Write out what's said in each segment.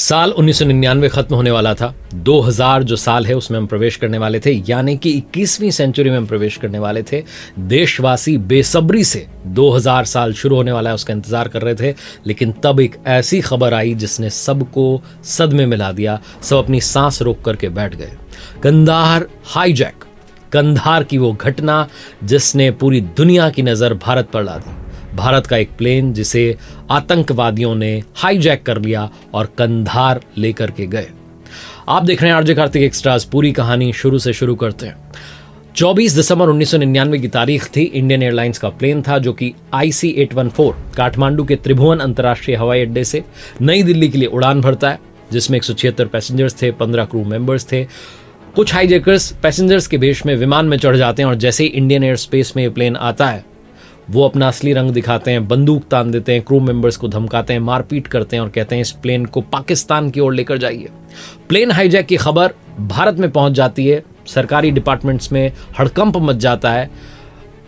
साल 1999 खत्म होने वाला था। 2000 जो साल है उसमें हम प्रवेश करने वाले थे, यानी कि 21वीं सेंचुरी में हम प्रवेश करने वाले थे। देशवासी बेसब्री से 2000 साल शुरू होने वाला है उसका इंतजार कर रहे थे, लेकिन तब एक ऐसी खबर आई जिसने सबको सदमे में ला दिया। सब अपनी सांस रोक करके बैठ गए। कंधार हाईजैक, कंधार की वो घटना जिसने पूरी दुनिया की नजर भारत पर ला दी। भारत का एक प्लेन जिसे आतंकवादियों ने हाईजैक कर लिया और कंधार लेकर के गए। आप देख रहे हैं आरजे कार्तिक एक्स्ट्रास। पूरी कहानी शुरू से शुरू करते हैं। 24 दिसंबर 1999 की तारीख थी। इंडियन एयरलाइंस का प्लेन था जो कि IC-814 काठमांडू के त्रिभुवन अंतर्राष्ट्रीय हवाई अड्डे से नई दिल्ली के लिए उड़ान भरता है, जिसमें 176 पैसेंजर्स थे, 15 क्रू मेंबर्स थे। कुछ हाईजैकर्स पैसेंजर्स के भेष में विमान में चढ़ जाते हैं और जैसे ही इंडियन एयर स्पेस में ये प्लेन आता है वो अपना असली रंग दिखाते हैं, बंदूक तान देते हैं, क्रू मेंबर्स को धमकाते हैं, मारपीट करते हैं और कहते हैं इस प्लेन को पाकिस्तान की ओर लेकर जाइए। प्लेन हाईजैक की खबर भारत में पहुंच जाती है। सरकारी डिपार्टमेंट्स में हड़कंप मच जाता है।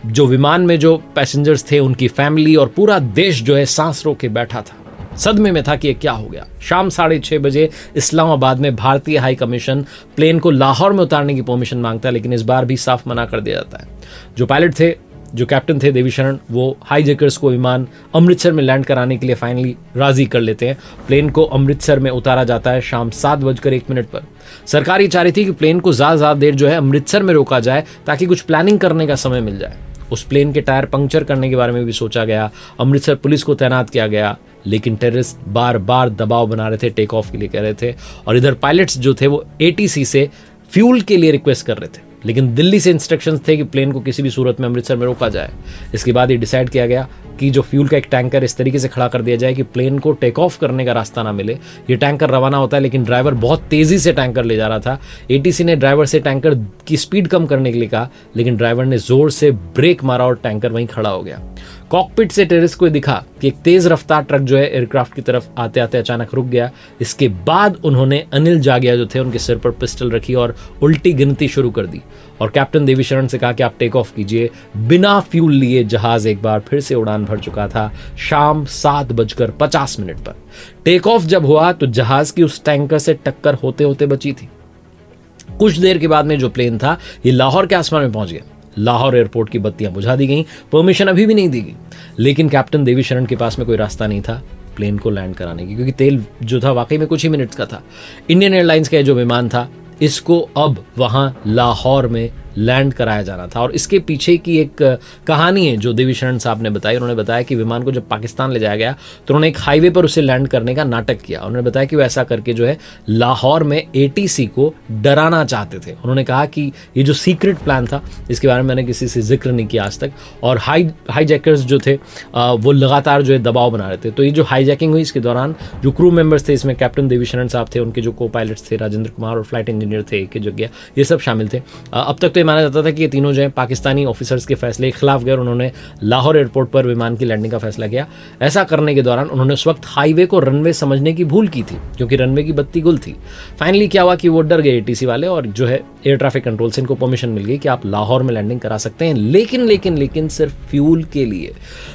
जो विमान में जो पैसेंजर्स थे उनकी फैमिली और पूरा देश जो है सांस रोक के बैठा था, सदमे में था कि ये क्या हो गया। शाम 6:30 बजे इस्लामाबाद में भारतीय हाई कमीशन प्लेन को लाहौर में उतारने की परमिशन मांगता है, लेकिन इस बार भी साफ मना कर दिया जाता है। जो पायलट थे, जो कैप्टन थे देवीशरण, वो हाईजैकर्स को विमान अमृतसर में लैंड कराने के लिए फाइनली राजी कर लेते हैं। प्लेन को अमृतसर में उतारा जाता है शाम 7:01 पर। सरकार ये चाह रही थी कि प्लेन को ज़्यादा देर जो है अमृतसर में रोका जाए ताकि कुछ प्लानिंग करने का समय मिल जाए। उस प्लेन के टायर पंक्चर करने के बारे में भी सोचा गया। अमृतसर पुलिस को तैनात किया गया, लेकिन टेररिस्ट बार बार दबाव बना रहे थे, टेक ऑफ के लिए कह रहे थे। और इधर पायलट्स जो थे वो ATC से फ्यूल के लिए रिक्वेस्ट कर रहे थे, लेकिन दिल्ली से इंस्ट्रक्शंस थे कि प्लेन को किसी भी सूरत में अमृतसर में रोका जाए। इसके बाद ये डिसाइड किया गया कि जो फ्यूल का एक टैंकर इस तरीके से खड़ा कर दिया जाए कि प्लेन को टेक ऑफ करने का रास्ता ना मिले। ये टैंकर रवाना होता है, लेकिन ड्राइवर बहुत तेजी से टैंकर ले जा रहा था। ATC ने ड्राइवर से टैंकर की स्पीड कम करने के लिए कहा, लेकिन ड्राइवर ने जोर से ब्रेक मारा और टैंकर वहीं खड़ा हो गया। कॉकपिट से टेररिस्ट को दिखा कि एक तेज रफ्तार ट्रक जो है एयरक्राफ्ट की तरफ आते आते अचानक रुक गया। इसके बाद उन्होंने अनिल जागिया जो थे उनके सिर पर पिस्टल रखी और उल्टी गिनती शुरू कर दी और कैप्टन देवीशरण से कहा कि आप टेक ऑफ कीजिए। बिना फ्यूल लिए जहाज एक बार फिर से उड़ान भर चुका था। शाम 7:50 पर टेक ऑफ जब हुआ तो जहाज की उस टैंकर से टक्कर होते होते बची थी। कुछ देर के बाद में जो प्लेन था ये लाहौर के आसमान में पहुंच गया। लाहौर एयरपोर्ट की बत्तियां बुझा दी गईं, परमिशन अभी भी नहीं दी गई, लेकिन कैप्टन देवीशरण के पास में कोई रास्ता नहीं था प्लेन को लैंड कराने की, क्योंकि तेल जो था वाकई में कुछ ही मिनट्स का था। इंडियन एयरलाइंस का जो विमान था इसको अब वहां लाहौर में लैंड कराया जाना था। और इसके पीछे की एक कहानी है जो देवीशरण साहब ने बताई। उन्होंने बताया कि विमान को जब पाकिस्तान ले जाया गया तो उन्होंने एक हाईवे पर उसे लैंड करने का नाटक किया। उन्होंने बताया कि वो ऐसा करके जो है लाहौर में ATC को डराना चाहते थे। उन्होंने कहा कि ये जो सीक्रेट प्लान था इसके बारे में मैंने किसी से जिक्र नहीं किया आज तक। और हाईजैकर्स जो थे वो लगातार जो है दबाव बना रहे थे। तो ये जो हाईजैकिंग हुई इसके दौरान जो क्रू मेंबर्स थे, इसमें कैप्टन देवीशरण साहब थे, उनके जो को पायलट्स थे राजेंद्र कुमार और फ्लाइट इंजीनियर थे के जगह, ये सब शामिल थे। अब तक तो माना जाता था कि ये तीनों जो है पाकिस्तानी ऑफिसर्स के फैसले के खिलाफ गए और उन्होंने लाहौर एयरपोर्ट पर विमान की लैंडिंग का फैसला किया। ऐसा करने के दौरान उन्होंने उस वक्त हाईवे को रनवे समझने की भूल की थी, क्योंकि रनवे की बत्ती गुल थी। फाइनली क्या हुआ कि वो डर गए ATC वाले और जो है एयर ट्रैफिक कंट्रोल से इनको परमिशन मिल गई कि आप लाहौर में लैंडिंग करा सकते हैं, लेकिन सिर्फ फ्यूल के लिए।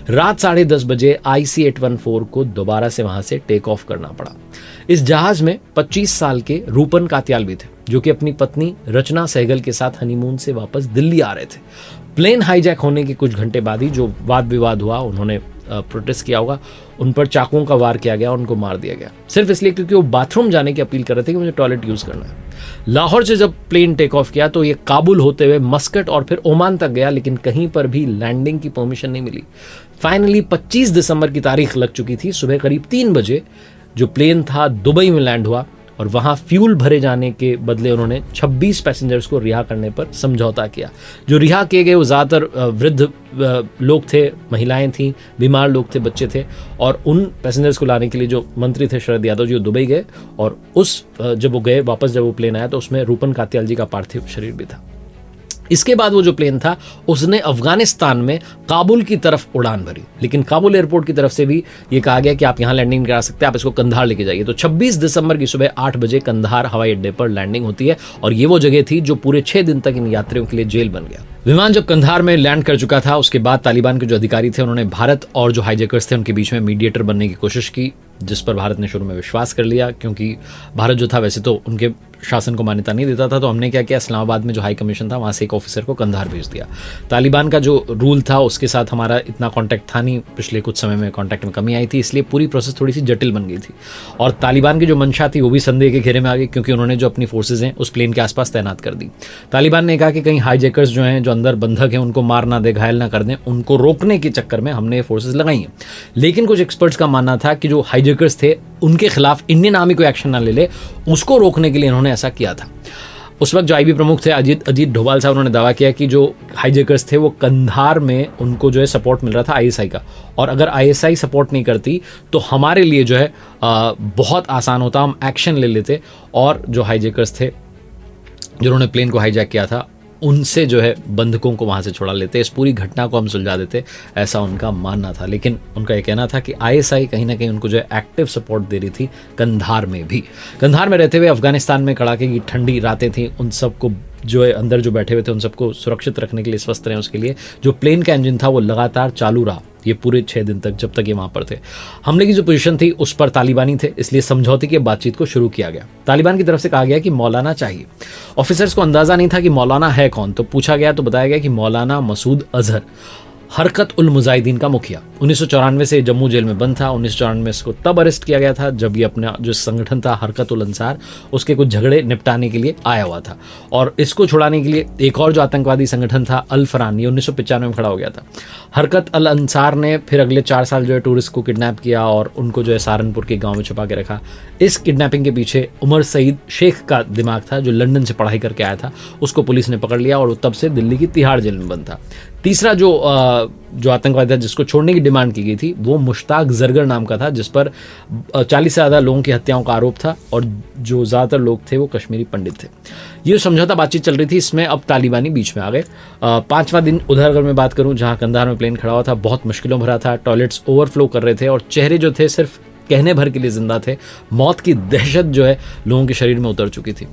रात 10:30 बजे IC-814 को दोबारा से वहां से टेक ऑफ करना पड़ा। इस जहाज में 25 साल के रूपन कात्याल भी थे, जो कि अपनी पत्नी रचना सहगल के साथ हनीमून से वापस दिल्ली आ रहे थे। प्लेन हाईजैक होने के कुछ घंटे बाद ही जो वाद विवाद हुआ, उन्होंने प्रोटेस्ट किया होगा, उन पर चाकुओं का वार किया गया, उनको मार दिया गया, सिर्फ इसलिए क्योंकि वो बाथरूम जाने की अपील कर रहे थे कि मुझे टॉयलेट यूज करना है। लाहौर से जब प्लेन टेक ऑफ किया तो ये काबुल होते हुए मस्कट और फिर ओमान तक गया, लेकिन कहीं पर भी लैंडिंग की परमिशन नहीं मिली। फाइनली 25 दिसंबर की तारीख लग चुकी थी। सुबह करीब 3 बजे जो प्लेन था दुबई में लैंड हुआ और वहां फ्यूल भरे जाने के बदले उन्होंने 26 पैसेंजर्स को रिहा करने पर समझौता किया। जो रिहा किए गए वो ज़्यादातर वृद्ध लोग थे, महिलाएं थीं, बीमार लोग थे, बच्चे थे। और उन पैसेंजर्स को लाने के लिए जो मंत्री थे शरद यादव जी, वो दुबई गए और जब वो गए वापस, जब वो प्लेन आया तो उसमें रूपन कात्याल जी का पार्थिव शरीर भी था। इसके बाद वो जो प्लेन था उसने अफगानिस्तान में काबुल की तरफ उड़ान भरी, लेकिन काबुल एयरपोर्ट की तरफ से भी ये कहा गया कि आप यहाँ लैंडिंग करा सकते हैं, आप इसको कंधार लेके जाइए। तो 26 दिसंबर की सुबह 8 बजे कंधार हवाई अड्डे पर लैंडिंग होती है और ये वो जगह थी जो पूरे 6 दिन तक इन यात्रियों के लिए जेल बन गया। विमान जब कंधार में लैंड कर चुका था उसके बाद तालिबान के जो अधिकारी थे उन्होंने भारत और जो हाईजैकर्स थे उनके बीच में मीडिएटर बनने की कोशिश की, जिस पर भारत ने शुरू में विश्वास कर लिया, क्योंकि भारत जो था वैसे तो उनके शासन को मान्यता नहीं देता था। तो हमने क्या किया, इस्लामाबाद में जो हाई कमीशन था वहाँ से एक ऑफिसर को कंधार भेज दिया। तालिबान का जो रूल था उसके साथ हमारा इतना कांटेक्ट था नहीं, पिछले कुछ समय में कांटेक्ट में कमी आई थी, इसलिए पूरी प्रोसेस थोड़ी सी जटिल बन गई थी। और तालिबान की जो मंशा थी वो भी संदेह के घेरे में आ गई, क्योंकि उन्होंने जो अपनी फोर्सेज हैं उस प्लेन के आसपास तैनात कर दी। तालिबान ने कहा कि कहीं हाईजैकर्स जो हैं, जो अंदर बंधक हैं, उनको मार ना दे, घायल ना कर दें, उनको रोकने के चक्कर में हमने फोर्सेज लगाई हैं। लेकिन कुछ एक्सपर्ट्स का मानना था कि जो हाईजैकर्स थे उनके खिलाफ इंडियन आर्मी कोई एक्शन ना ले ले, उसको रोकने के लिए इन्होंने ऐसा किया था। उस वक्त जो आईबी प्रमुख थे अजीत डोभाल साहब, उन्होंने दावा किया कि जो हाईजैकर्स थे वो कंधार में उनको जो है सपोर्ट मिल रहा था आईएसआई का, और अगर आईएसआई सपोर्ट नहीं करती तो हमारे लिए जो है बहुत आसान होता, हम एक्शन ले लेते और जो हाईजैकर्स थे जिन्होंने प्लेन को हाईजैक किया था उनसे जो है बंधकों को वहाँ से छुड़ा लेते, इस पूरी घटना को हम सुलझा देते, ऐसा उनका मानना था। लेकिन उनका ये कहना था कि आईएसआई कहीं ना कहीं उनको जो है एक्टिव सपोर्ट दे रही थी कंधार में भी। कंधार में रहते हुए अफगानिस्तान में कड़ाके की ठंडी रातें थी, उन सबको जो है अंदर जो बैठे हुए थे उन सबको सुरक्षित रखने के लिए, स्वस्थ रहें उसके लिए जो प्लेन का इंजन था वो लगातार चालू रहा ये पूरे 6 दिन तक, जब तक ये वहाँ पर थे। हमले की जो पोजीशन थी उस पर तालिबानी थे, इसलिए समझौते की बातचीत को शुरू किया गया। तालिबान की तरफ से कहा गया कि मौलाना चाहिए। ऑफिसर्स को अंदाजा नहीं था कि मौलाना है कौन, तो पूछा गया तो बताया गया कि मौलाना मसूद अजहर, हरकत उल मुजाहिदीन का मुखिया, 1994 से जम्मू जेल में बंद था। 1994 में इसको तब अरेस्ट किया गया था जब ये अपना जो संगठन था हरकत उल अंसार, उसके कुछ झगड़े निपटाने के लिए आया हुआ था, और इसको छुड़ाने के लिए एक और जो आतंकवादी संगठन था अल फरान, ये 1995 में खड़ा हो गया था। हरकत अल अंसार ने फिर अगले 4 साल जो है टूरिस्ट को किडनैप किया और उनको जो है सहारनपुर के गाँव में छुपा के रखा। इस किडनैपिंग के पीछे उमर सईद शेख का दिमाग था, जो लंदन से पढ़ाई करके आया था, उसको पुलिस ने पकड़ लिया और तब से दिल्ली की तिहाड़ जेल में बंद था। तीसरा जो आतंकवादी था जिसको छोड़ने की डिमांड की गई थी वो मुश्ताक जरगर नाम का था, जिस पर 40 से ज़्यादा लोगों की हत्याओं का आरोप था, और जो ज़्यादातर लोग थे वो कश्मीरी पंडित थे। ये समझौता बातचीत चल रही थी, इसमें अब तालिबानी बीच में आ गए। 5वां दिन उधर अगर मैं बात करूं जहां कंधार में प्लेन खड़ा हुआ था, बहुत मुश्किलों भरा था, टॉयलेट्स ओवरफ्लो कर रहे थे और चेहरे जो थे सिर्फ कहने भर के लिए जिंदा थे। मौत की दहशत जो है लोगों के शरीर में उतर चुकी थी।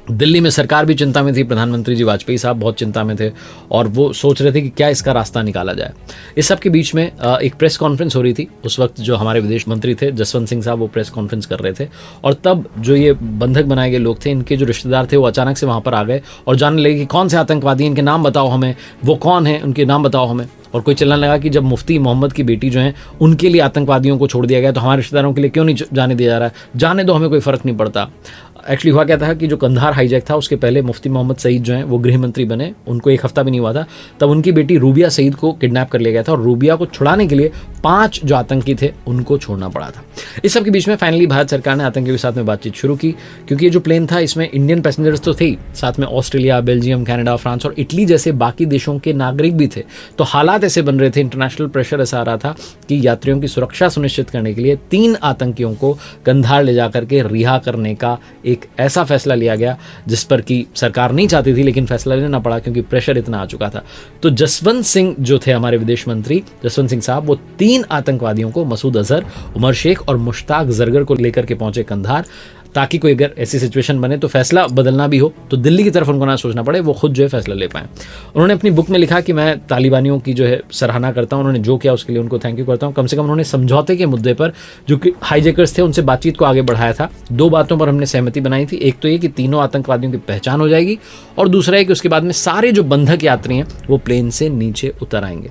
दिल्ली में सरकार भी चिंता में थी, प्रधानमंत्री जी वाजपेयी साहब बहुत चिंता में थे और वो सोच रहे थे कि क्या इसका रास्ता निकाला जाए। इस सब के बीच में एक प्रेस कॉन्फ्रेंस हो रही थी। उस वक्त जो हमारे विदेश मंत्री थे जसवंत सिंह साहब वो प्रेस कॉन्फ्रेंस कर रहे थे, और तब जो ये बंधक बनाए गए लोग थे इनके जो रिश्तेदार थे वो अचानक से वहाँ पर आ गए और जानने लगे कि कौन से आतंकवादी, इनके नाम बताओ हमें, वो कौन है, उनके नाम बताओ हमें। और कोई चलने लगा कि जब मुफ्ती मोहम्मद की बेटी जो है उनके लिए आतंकवादियों को छोड़ दिया गया तो हमारे रिश्तेदारों के लिए क्यों नहीं जाने दिया जा रहा है, जाने दो, हमें कोई फ़र्क नहीं पड़ता। एक्चुअली हुआ क्या था कि जो कंधार हाईजैक था उसके पहले मुफ्ती मोहम्मद सईद जो हैं वो गृह मंत्री बने, उनको 1 हफ्ता भी नहीं हुआ था, तब उनकी बेटी रूबिया सईद को किडनैप कर लिया गया था और रूबिया को छुड़ाने के लिए 5 जो आतंकी थे उनको छोड़ना पड़ा था। इस सब के बीच में फाइनली भारत सरकार ने आतंकियों के साथ में बातचीत शुरू की, क्योंकि ये जो प्लेन था इसमें इंडियन पैसेंजर्स तो थे ही, साथ में ऑस्ट्रेलिया, बेल्जियम, कनाडा, फ्रांस और इटली जैसे बाकी देशों के नागरिक भी थे। तो हालात ऐसे बन रहे थे, इंटरनेशनल प्रेशर ऐसा आ रहा था कि यात्रियों की सुरक्षा सुनिश्चित करने के लिए 3 आतंकियों को कंधार ले जाकर के रिहा करने का एक ऐसा फैसला लिया गया जिस पर कि सरकार नहीं चाहती थी, लेकिन फैसला लेना पड़ा क्योंकि प्रेशर इतना आ चुका था। तो जसवंत सिंह जो थे हमारे विदेश मंत्री, जसवंत सिंह साहब, वो 3 आतंकवादियों को, मसूद अजहर, उमर शेख और मुश्ताक जरगर को लेकर के पहुंचे कंधार, ताकि कोई अगर ऐसी सिचुएशन बने तो फैसला बदलना भी हो तो दिल्ली की तरफ उनको ना सोचना पड़े, वो खुद जो है फैसला ले पाएं। उन्होंने अपनी बुक में लिखा कि मैं तालिबानियों की जो है सराहना करता हूं, उन्होंने जो किया उसके लिए उनको थैंक यू करता हूं। कम से कम उन्होंने समझौते के मुद्दे पर जो कि हाईजैकर्स थे उनसे बातचीत को आगे बढ़ाया था। 2 बातों पर हमने सहमति बनाई थी, एक तो ये कि तीनों आतंकवादियों की पहचान हो जाएगी, और दूसरा है कि उसके बाद में सारे जो बंधक यात्री हैं वो प्लेन से नीचे उतर आएंगे।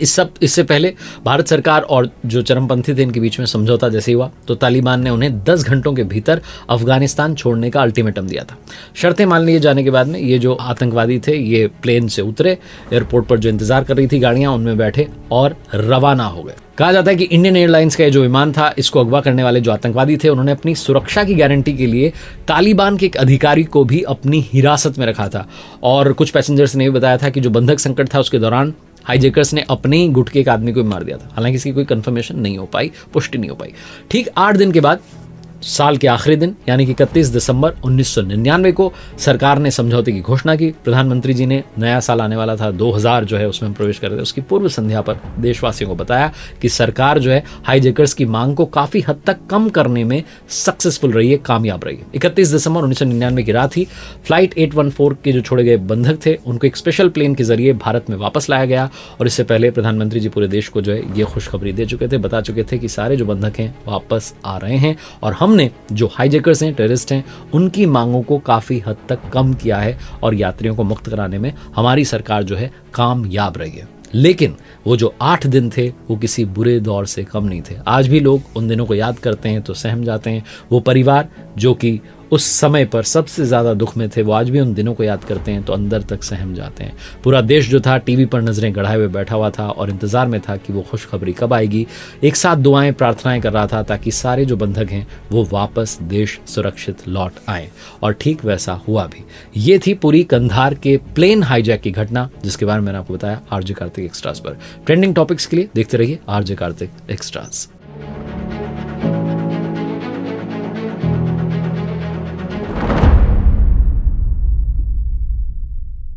इससे पहले भारत सरकार और जो चरमपंथी थे इनके बीच में समझौता जैसे हुआ तो तालिबान ने उन्हें 10 घंटों के भीतर अफगानिस्तान छोड़ने का अल्टीमेटम दिया था। शर्तें मान लिए जाने के बाद में ये जो आतंकवादी थे ये प्लेन से उतरे, एयरपोर्ट पर जो इंतजार कर रही थी गाड़ियां उनमें बैठे और रवाना हो गए। कहा जाता है कि इंडियन एयरलाइंस का जो विमान था इसको अगवा करने वाले जो आतंकवादी थे उन्होंने अपनी सुरक्षा की गारंटी के लिए तालिबान के एक अधिकारी को भी अपनी हिरासत में रखा था, और कुछ पैसेंजर्स ने भी बताया था कि जो बंधक संकट था उसके दौरान हाईजैकर्स ने अपने ही गुट के एक आदमी को मार दिया था। हालांकि इसकी कोई कंफर्मेशन नहीं हो पाई, पुष्टि नहीं हो पाई। ठीक 8 दिन के बाद साल के आखिरी दिन यानी कि 31 दिसंबर 1999 को सरकार ने समझौते की घोषणा की। प्रधानमंत्री जी ने नया साल आने वाला था 2000 जो है उसमें हम प्रवेश कर रहे थे, उसकी पूर्व संध्या पर देशवासियों को बताया कि सरकार जो है हाईजैकर्स की मांग को काफी हद तक कम करने में सक्सेसफुल रही है, कामयाब रही है। 31 दिसंबर 1999 की रात ही फ्लाइट 814 के जो छोड़े गए बंधक थे उनको एक स्पेशल प्लेन के जरिए भारत में वापस लाया गया। और इससे पहले प्रधानमंत्री जी पूरे देश को जो है ये खुशखबरी दे चुके थे, बता चुके थे कि सारे जो बंधक हैं वापस आ रहे हैं और हमने जो हाईजैकर्स हैं, टेररिस्ट हैं, उनकी मांगों को काफी हद तक कम किया है और यात्रियों को मुक्त कराने में हमारी सरकार जो है कामयाब रही है। लेकिन वो जो 8 दिन थे वो किसी बुरे दौर से कम नहीं थे। आज भी लोग उन दिनों को याद करते हैं तो सहम जाते हैं। वो परिवार जो कि उस समय पर सबसे ज़्यादा दुख में थे वो आज भी उन दिनों को याद करते हैं तो अंदर तक सहम जाते हैं। पूरा देश जो था टीवी पर नजरें गड़ाए हुए बैठा हुआ था और इंतजार में था कि वो खुशखबरी कब आएगी। एक साथ दुआएं प्रार्थनाएं कर रहा था ताकि सारे जो बंधक हैं वो वापस देश सुरक्षित लौट आए और ठीक वैसा हुआ भी। ये थी पूरी कंधार के प्लेन हाईजैक की घटना जिसके बारे में मैंने आपको बताया आरजे कार्तिक एक्स्ट्रास पर। ट्रेंडिंग टॉपिक्स के लिए देखते रहिए आरजे कार्तिक एक्स्ट्रास।